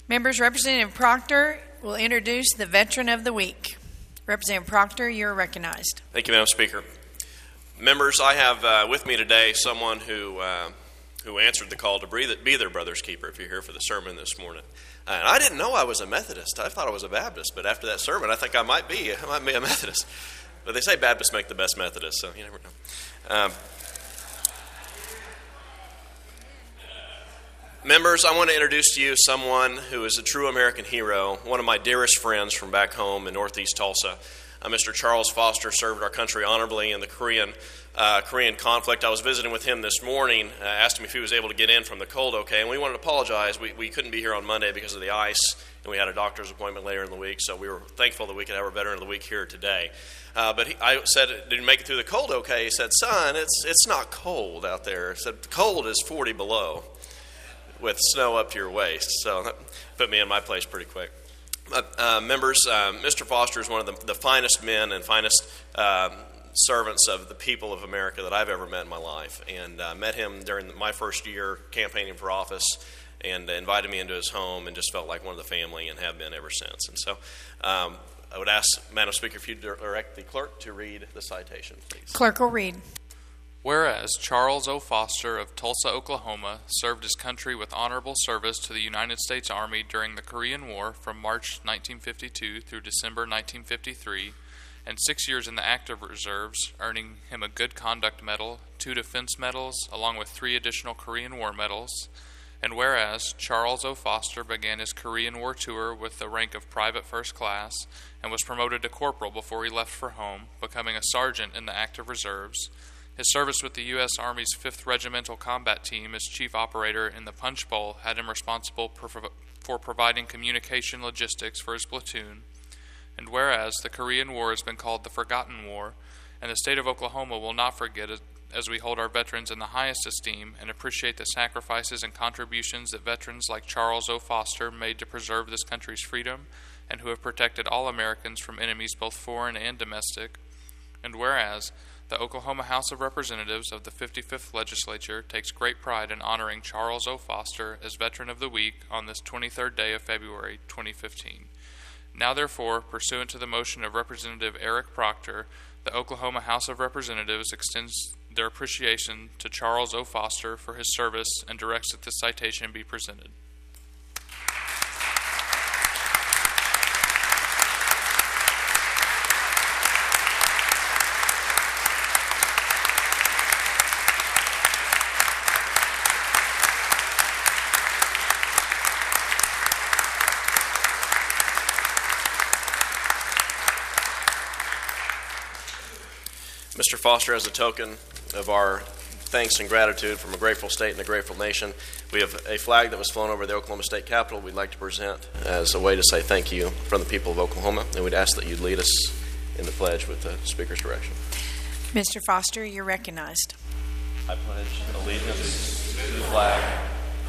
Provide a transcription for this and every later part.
Members, Representative Proctor will introduce the Veteran of the Week. Representative Proctor, you're recognized. Thank you, Madam Speaker. Members, I have with me today someone who answered the call to be their brother's keeper, if you're here for the sermon this morning. And I didn't know I was a Methodist. I thought I was a Baptist, but after that sermon, I think I might be a Methodist. But they say Baptists make the best Methodists, so you never know. Members, I want to introduce to you someone who is a true American hero, one of my dearest friends from back home in northeast Tulsa. Mr. Charles Foster served our country honorably in the Korean conflict. I was visiting with him this morning, asked him if he was able to get in from the cold okay, and we wanted to apologize. We couldn't be here on Monday because of the ice, and we had a doctor's appointment later in the week, so we were thankful that we could have our Veteran of the Week here today. I said, did you make it through the cold okay? He said, son, it's not cold out there. He said, cold is 40 below with snow up to your waist, so that put me in my place pretty quick. Members, Mr. Foster is one of the finest men and finest servants of the people of America that I've ever met in my life. And met him during my first year campaigning for office and invited me into his home and just felt like one of the family and have been ever since. And so I would ask, Madam Speaker, if you'd direct the clerk to read the citation, please. Clerk will read. Whereas Charles O. Foster of Tulsa, Oklahoma, served his country with honorable service to the United States Army during the Korean War from March 1952 through December 1953, and 6 years in the active reserves, earning him a Good Conduct Medal, 2 defense medals, along with 3 additional Korean War medals. And whereas Charles O. Foster began his Korean War tour with the rank of Private First Class and was promoted to Corporal before he left for home, becoming a sergeant in the active reserves. His service with the U.S. Army's 5th Regimental Combat Team as chief operator in the Punchbowl had him responsible for providing communication logistics for his platoon. And whereas the Korean War has been called the Forgotten War, and the state of Oklahoma will not forget it as we hold our veterans in the highest esteem and appreciate the sacrifices and contributions that veterans like Charles O. Foster made to preserve this country's freedom and who have protected all Americans from enemies both foreign and domestic. And whereas the Oklahoma House of Representatives of the 55th Legislature takes great pride in honoring Charles O. Foster as Veteran of the Week on this 23rd day of February 2015. Now therefore, pursuant to the motion of Representative Eric Proctor, the Oklahoma House of Representatives extends their appreciation to Charles O. Foster for his service and directs that this citation be presented. Mr. Foster, as a token of our thanks and gratitude from a grateful state and a grateful nation, we have a flag that was flown over the Oklahoma State Capitol we'd like to present as a way to say thank you from the people of Oklahoma, and we'd ask that you'd lead us in the pledge with the Speaker's direction. Mr. Foster, you're recognized. I pledge allegiance to the flag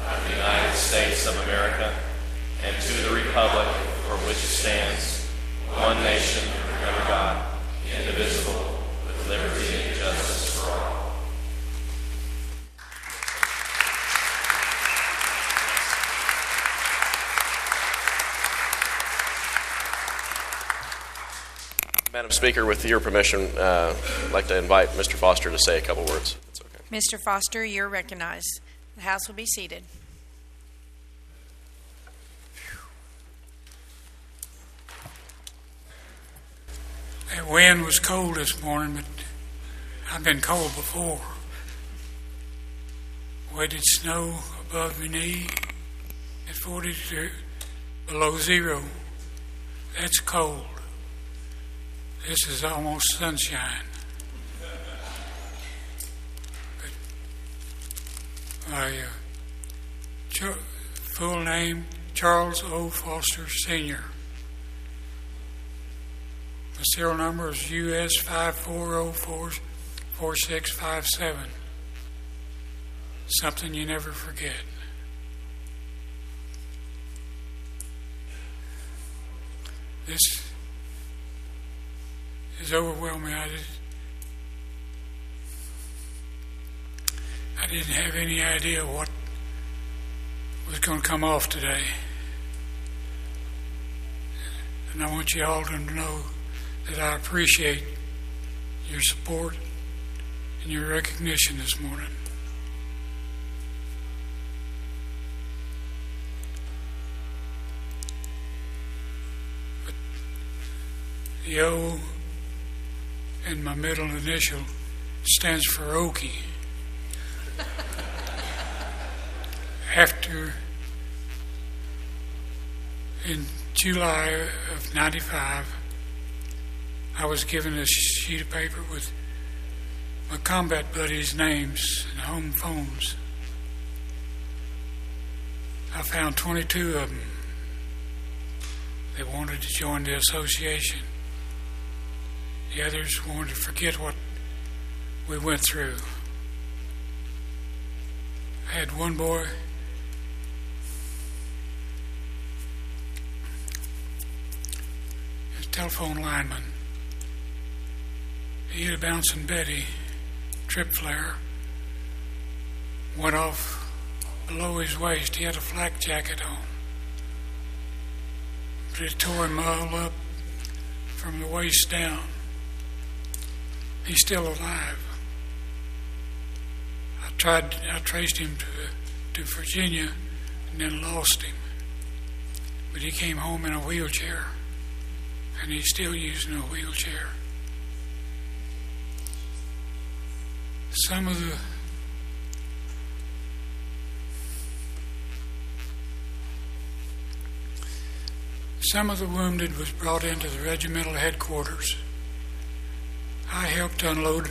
of the United States of America and to the republic for which it stands, one nation, under God, indivisible, with liberty and justice for all. Madam Speaker, with your permission, I'd like to invite Mr. Foster to say a couple words. That's okay. Mr. Foster, you're recognized. The House will be seated. That wind was cold this morning, but I've been cold before. Weighted snow above my knee at 42 below zero. That's cold. This is almost sunshine. But my full name, Charles O. Foster, Sr. The serial number is US 54044657. Something you never forget. This is overwhelming. I didn't have any idea what was going to come off today. And I want you all to know that I appreciate your support and your recognition this morning. But the O in my middle initial stands for Okie. After, in July of 95, I was given a sheet of paper with my combat buddies' names and home phones. I found 22 of them that wanted to join the association. The others wanted to forget what we went through. I had one boy telephone lineman. He had a bouncing Betty trip flare. Went off below his waist. He had a flak jacket on. But it tore him all up from the waist down. He's still alive. I traced him to Virginia and then lost him. But he came home in a wheelchair. And he's still using a wheelchair. Some of the wounded was brought into the regimental headquarters. I helped unload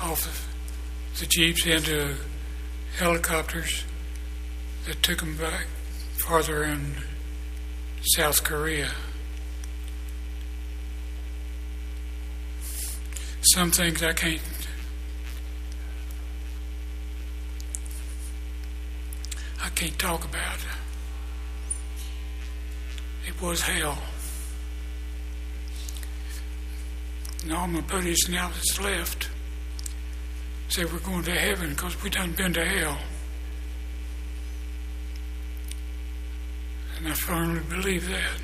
off the jeeps into helicopters that took them back farther in South Korea. Some things I can't talk about. It was hell. And all my buddies now that's left say we're going to heaven because we done been to hell. And I firmly believe that.